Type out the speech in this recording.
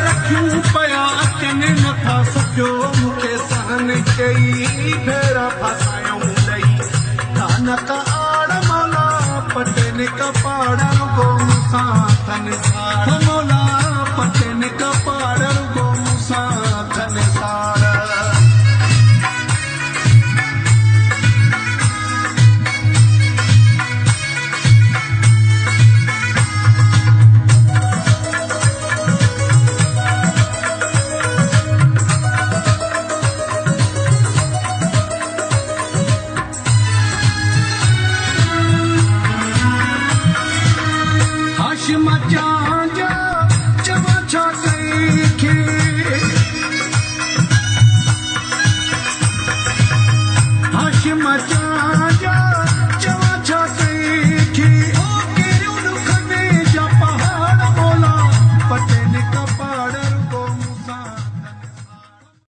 रखियूं पिया अचनि नथा सॼो मूंखे सहन कई भेरा फसायूं ॾेई नानक आड़ मौला पटनि कपाड़ रुगो मूंसां थन साड़ मौला पटनि कपाड़ रुगो मूंसां थन साड़ हाशिम चा